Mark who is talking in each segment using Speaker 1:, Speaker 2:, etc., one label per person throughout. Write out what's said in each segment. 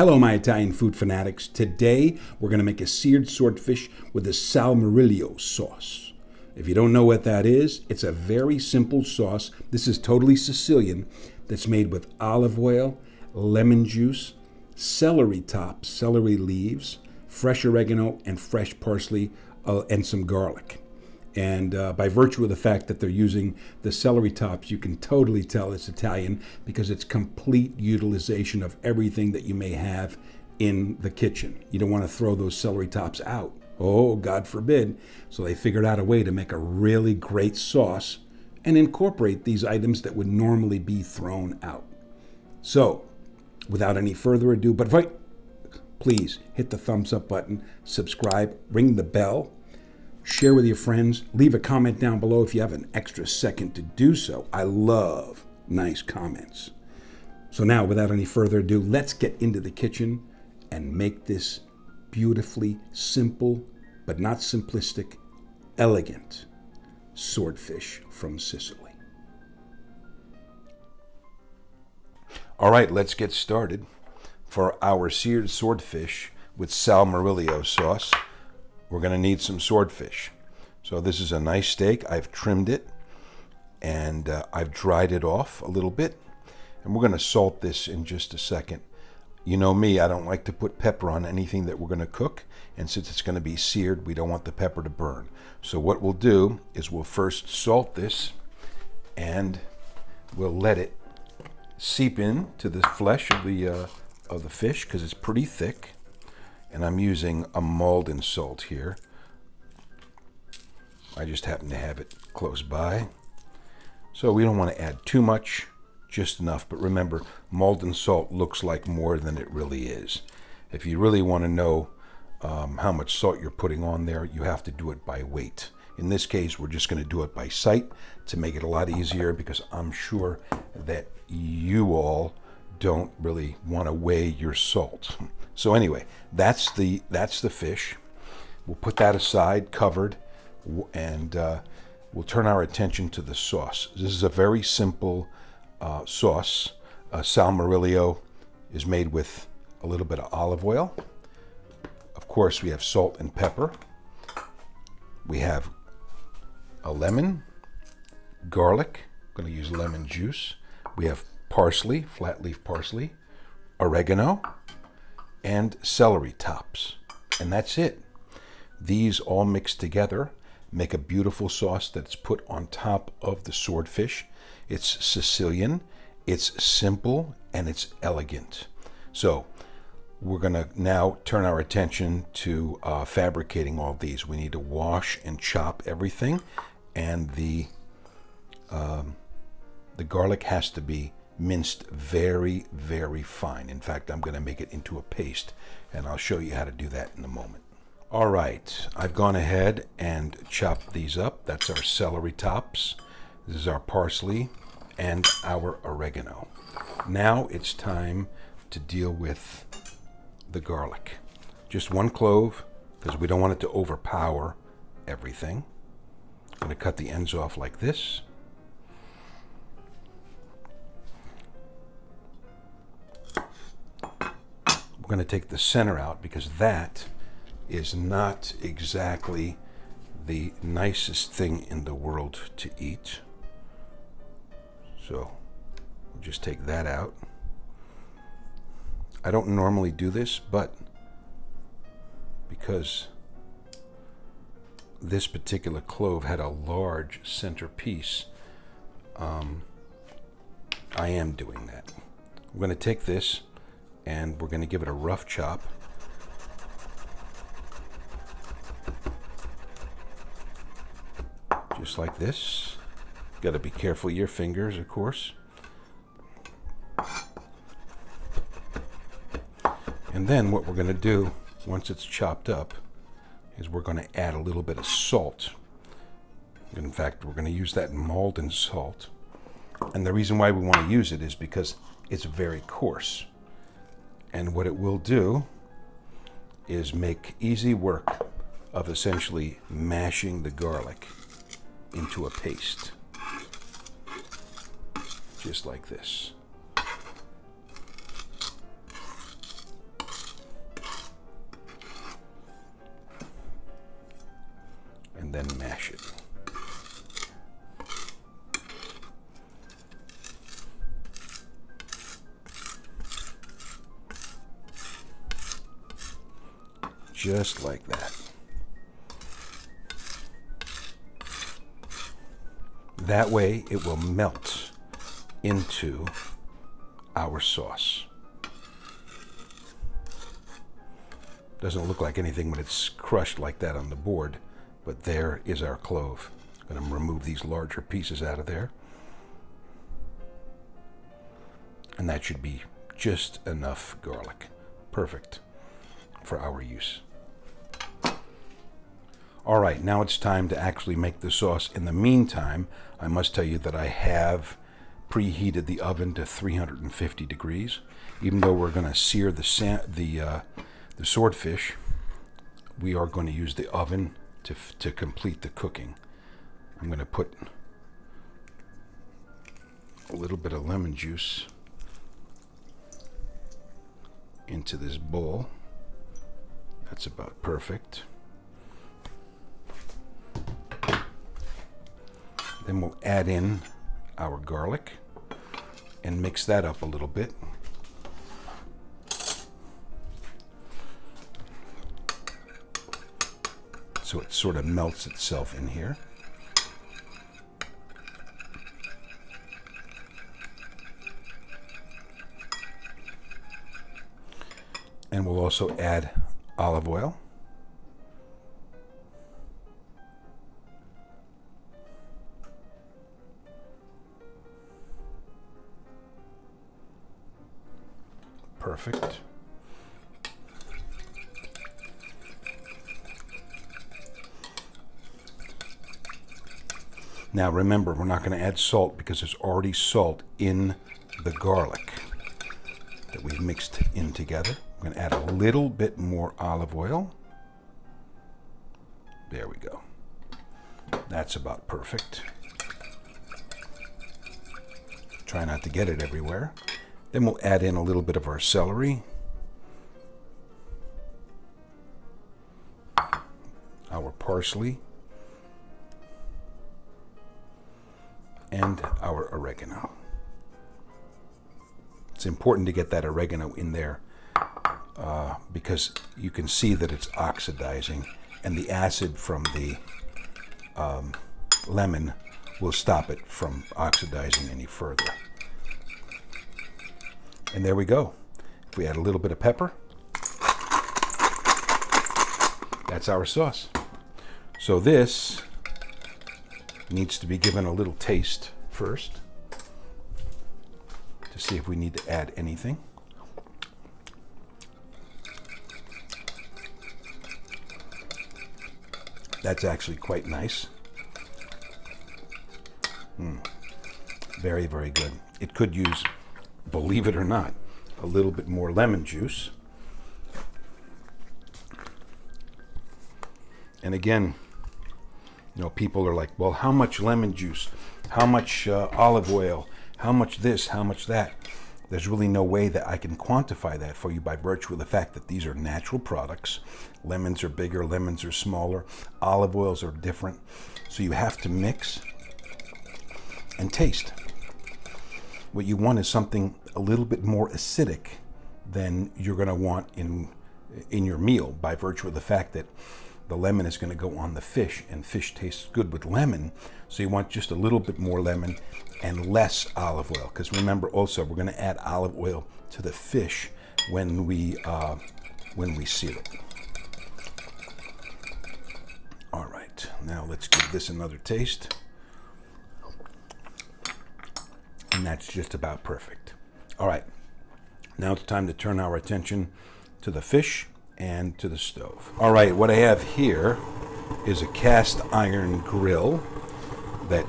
Speaker 1: Hello, my Italian food fanatics. Today, we're going to make a seared swordfish with a Salmoriglio sauce. If you don't know what that is, it's a very simple sauce. This is totally Sicilian, that's made with olive oil, lemon juice, celery tops, celery leaves, fresh oregano, and fresh parsley, and some garlic. And by virtue of the fact that they're using the celery tops, you can totally tell it's Italian because it's complete utilization of everything that you may have in the kitchen. You don't want to throw those celery tops out. Oh, God forbid. So they figured out a way to make a really great sauce and incorporate these items that would normally be thrown out. So, without any further ado, please hit the thumbs up button, subscribe, ring the bell, share with your friends, leave a comment down below if you have an extra second to do so. I love nice comments. So now, without any further ado, let's get into the kitchen and make this beautifully simple, but not simplistic, elegant swordfish from Sicily. All right, let's get started. For our seared swordfish with Salmoriglio sauce, we're going to need some swordfish. So this is a nice steak. I've trimmed it and I've dried it off a little bit. And we're going to salt this in just a second. You know me, I don't like to put pepper on anything that we're going to cook. And since it's going to be seared, we don't want the pepper to burn. So what we'll do is we'll first salt this and we'll let it seep into the flesh of the fish because it's pretty thick. And I'm using a Maldon salt here. I just happen to have it close by. So we don't want to add too much, just enough. But remember, Maldon salt looks like more than it really is. If you really want to know how much salt you're putting on there, you have to do it by weight. In this case, we're just going to do it by sight to make it a lot easier because I'm sure that you all don't really want to weigh your salt. So anyway, that's the fish. We'll put that aside, covered, and we'll turn our attention to the sauce. This is a very simple sauce. Salmoriglio is made with a little bit of olive oil. Of course, we have salt and pepper. We have a lemon, garlic. I'm going to use lemon juice. We have parsley, flat leaf parsley, oregano, and celery tops. And that's it. These all mixed together make a beautiful sauce that's put on top of the swordfish. It's Sicilian, it's simple, and it's elegant. So we're going to now turn our attention to fabricating all these. We need to wash and chop everything, and the garlic has to be minced very, very fine. In fact, I'm going to make it into a paste, and I'll show you how to do that in a moment. All right, I've gone ahead and chopped these up. That's our celery tops. This is our parsley and our oregano. Now it's time to deal with the garlic. Just one clove, because we don't want it to overpower everything. I'm going to cut the ends off like this. We're going to take the center out because that is not exactly the nicest thing in the world to eat. So we'll just take that out. I don't normally do this, but because this particular clove had a large center piece, I am doing that. I'm going to take this and we're going to give it a rough chop. Just like this. Got to be careful of your fingers, of course. And then what we're going to do, once it's chopped up, is we're going to add a little bit of salt. In fact, we're going to use that Maldon salt. And the reason why we want to use it is because it's very coarse. And what it will do is make easy work of essentially mashing the garlic into a paste. Just like this. and then mash it. Just like that. That way it will melt into our sauce. Doesn't look like anything when it's crushed like that on the board, but there is our clove. I'm going to remove these larger pieces out of there. And that should be just enough garlic. Perfect for our use. All right, now it's time to actually make the sauce. In the meantime, I must tell you that I have preheated the oven to 350 degrees. Even though we're going to sear the swordfish, we are going to use the oven to complete the cooking. I'm going to put a little bit of lemon juice into this bowl. That's about perfect. Then we'll add in our garlic and mix that up a little bit. So it sort of melts itself in here. And we'll also add olive oil. Perfect. Now remember, we're not going to add salt because there's already salt in the garlic that we've mixed in together. I'm going to add a little bit more olive oil. There we go. That's about perfect. Try not to get it everywhere. Then we'll add in a little bit of our celery, our parsley, and our oregano. It's important to get that oregano in there because you can see that it's oxidizing, and the acid from the lemon will stop it from oxidizing any further. And there we go. If we add a little bit of pepper, that's our sauce. So this needs to be given a little taste first to see if we need to add anything. That's actually quite nice. Very, very good. It could use, believe it or not, a little bit more lemon juice. And again, you know, people are like, well, how much lemon juice? How much olive oil? How much this? How much that? There's really no way that I can quantify that for you by virtue of the fact that these are natural products. Lemons are bigger, lemons are smaller, olive oils are different. So you have to mix and taste. What you want is something a little bit more acidic than you're going to want in your meal by virtue of the fact that the lemon is going to go on the fish, and fish tastes good with lemon. So you want just a little bit more lemon and less olive oil, because remember also we're going to add olive oil to the fish when we sear it. All right, now let's give this another taste. And that's just about perfect. All right, now it's time to turn our attention to the fish and to the stove. All right, what I have here is a cast iron grill that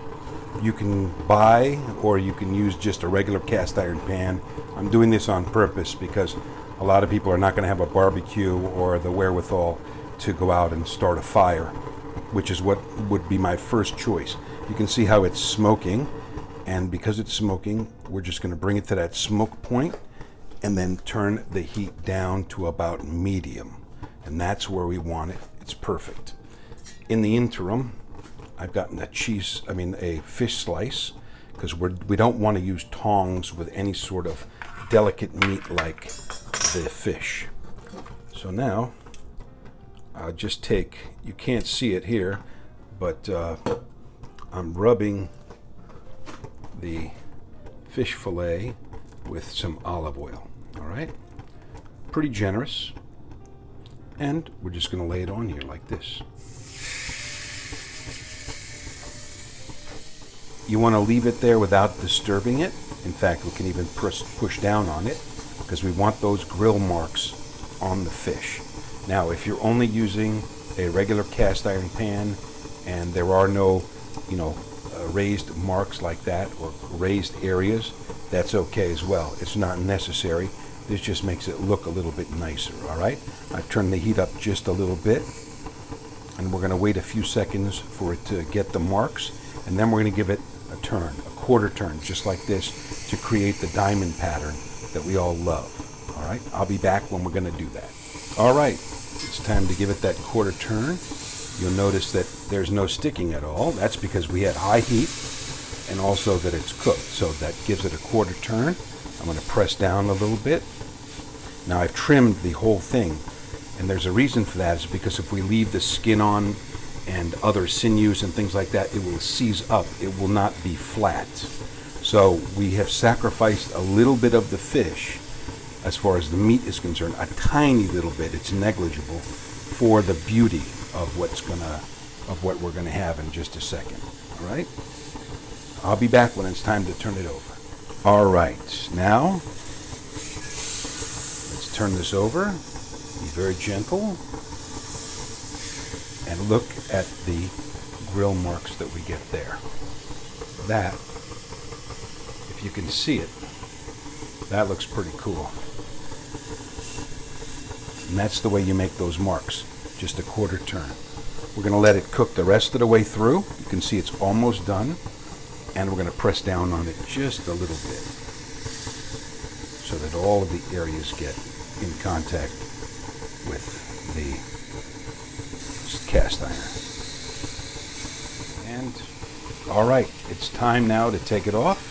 Speaker 1: you can buy, or you can use just a regular cast iron pan. I'm doing this on purpose because a lot of people are not going to have a barbecue or the wherewithal to go out and start a fire, which is what would be my first choice. You can see how it's smoking, and because it's smoking, we're just going to bring it to that smoke point and then turn the heat down to about medium. And that's where we want it. It's perfect. In the interim, I've gotten a fish slice, because we don't want to use tongs with any sort of delicate meat like the fish. So now I'll just take, you can't see it here, but I'm rubbing the fish fillet with some olive oil. All right, pretty generous, and we're just going to lay it on here like this. You want to leave it there without disturbing it. In fact, we can even push down on it, because we want those grill marks on the fish. Now, if you're only using a regular cast iron pan and there are no, raised marks like that or raised areas, that's okay as well. It's not necessary. This just makes it look a little bit nicer, all right? I've turned the heat up just a little bit, and we're going to wait a few seconds for it to get the marks, and then we're going to give it a turn, a quarter turn, just like this, to create the diamond pattern that we all love. All right, I'll be back when we're going to do that. All right, it's time to give it that quarter turn. You'll notice that there's no sticking at all. That's because we had high heat, and also that it's cooked. So that gives it a quarter turn. I'm going to press down a little bit. Now I've trimmed the whole thing, and there's a reason for that. Is because if we leave the skin on and other sinews and things like that, it will seize up. It will not be flat. So we have sacrificed a little bit of the fish as far as the meat is concerned, a tiny little bit, it's negligible, for the beauty of what we're gonna have in just a second. All right? I'll be back when it's time to turn it over. All right, now let's turn this over. Be very gentle. And look at the grill marks that we get there. That, if you can see it, that looks pretty cool. And that's the way you make those marks, just a quarter turn. We're going to let it cook the rest of the way through. You can see it's almost done. And we're going to press down on it just a little bit, so that all of the areas get in contact with the cast iron. And all right, it's time now to take it off.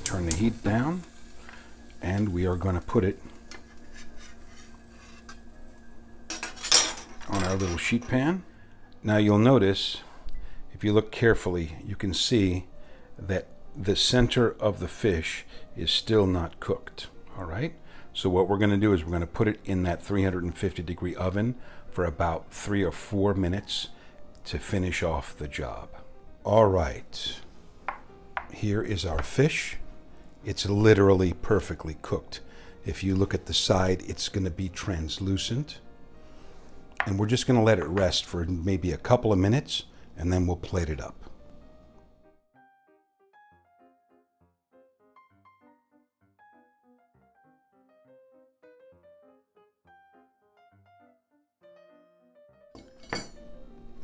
Speaker 1: Turn the heat down, and we are going to put it on our little sheet pan. Now you'll notice, if you look carefully, you can see that the center of the fish is still not cooked. All right, so what we're going to do is we're going to put it in that 350-degree oven for about 3 or 4 minutes to finish off the job. All right, here is our fish. It's literally perfectly cooked. If you look at the side, it's going to be translucent. And we're just going to let it rest for maybe a couple of minutes, and then we'll plate it up.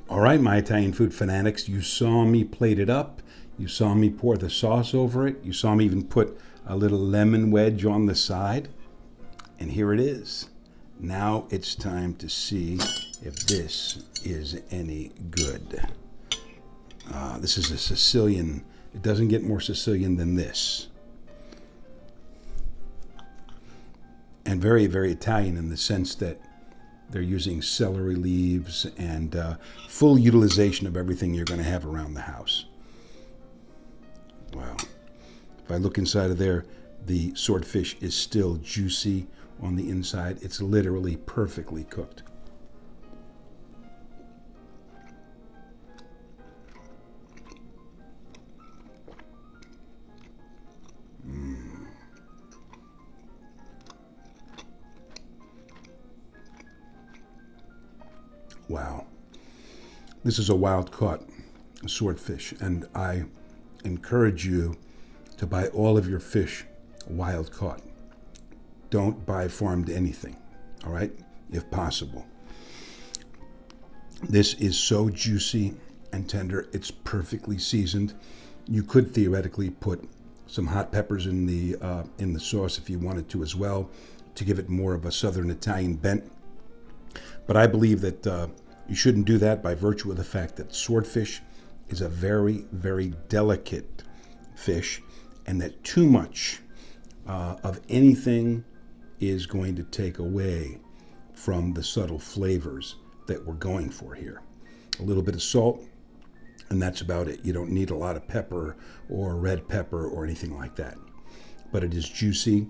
Speaker 1: All right, my Italian food fanatics, you saw me plate it up. You saw me pour the sauce over it. You saw me even put a little lemon wedge on the side. And here it is. Now it's time to see if this is any good. This is a Sicilian. It doesn't get more Sicilian than this. And very, very Italian in the sense that they're using celery leaves and full utilization of everything you're going to have around the house. Wow. If I look inside of there, the swordfish is still juicy on the inside. It's literally perfectly cooked. Wow. This is a wild caught swordfish, and I encourage you to buy all of your fish wild caught. Don't buy farmed anything, all right, if possible. This is so juicy and tender. It's perfectly seasoned. You could theoretically put some hot peppers in the sauce if you wanted to as well, to give it more of a southern Italian bent. But I believe that you shouldn't do that by virtue of the fact that swordfish is a very, very delicate fish, and that too much of anything is going to take away from the subtle flavors that we're going for here. A little bit of salt, and that's about it. You don't need a lot of pepper or red pepper or anything like that. But it is juicy.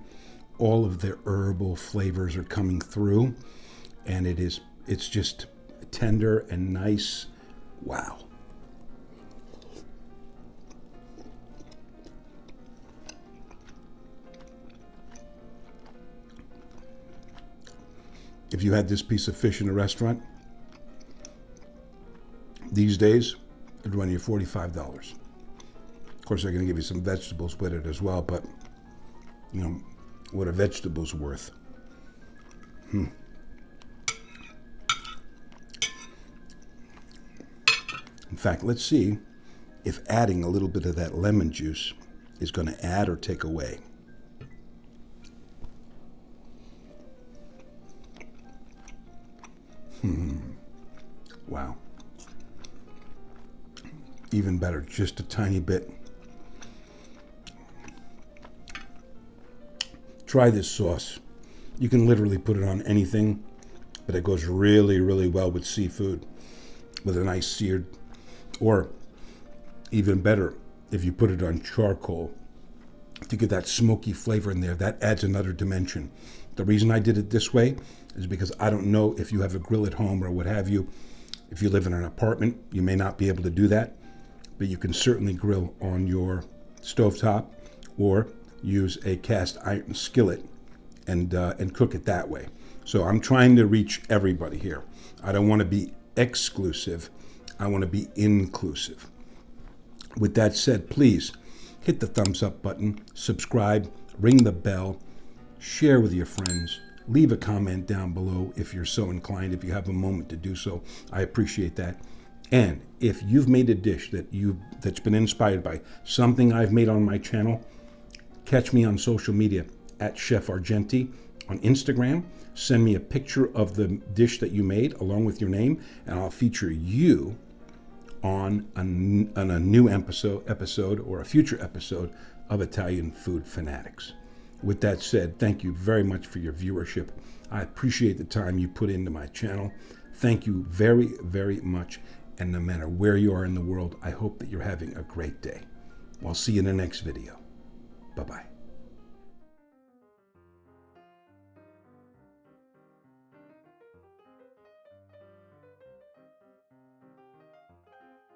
Speaker 1: All of the herbal flavors are coming through, and it's just tender and nice. Wow. If you had this piece of fish in a restaurant these days, it'd run you $45. Of course, they're going to give you some vegetables with it as well, but you know, what are vegetables worth? In fact, let's see if adding a little bit of that lemon juice is going to add or take away. Wow. Even better, just a tiny bit. Try this sauce. You can literally put it on anything, but it goes really, really well with seafood, with a nice seared, or even better, if you put it on charcoal to get that smoky flavor in there. That adds another dimension. The reason I did it this way is because I don't know if you have a grill at home or what have you. If you live in an apartment, you may not be able to do that, but you can certainly grill on your stovetop or use a cast iron skillet and cook it that way. So I'm trying to reach everybody here. I don't want to be exclusive. I want to be inclusive. With that said, please hit the thumbs up button, subscribe, ring the bell, share with your friends, leave a comment down below if you're so inclined, if you have a moment to do so. I appreciate that. And if you've made a dish that's been inspired by something I've made on my channel, catch me on social media at Chef Argenti on Instagram. Send me a picture of the dish that you made along with your name, and I'll feature you on a new episode or a future episode of Italian Food Fanatics. With that said, thank you very much for your viewership. I appreciate the time you put into my channel. Thank you very, very much. And no matter where you are in the world, I hope that you're having a great day. I'll see you in the next video. Bye-bye.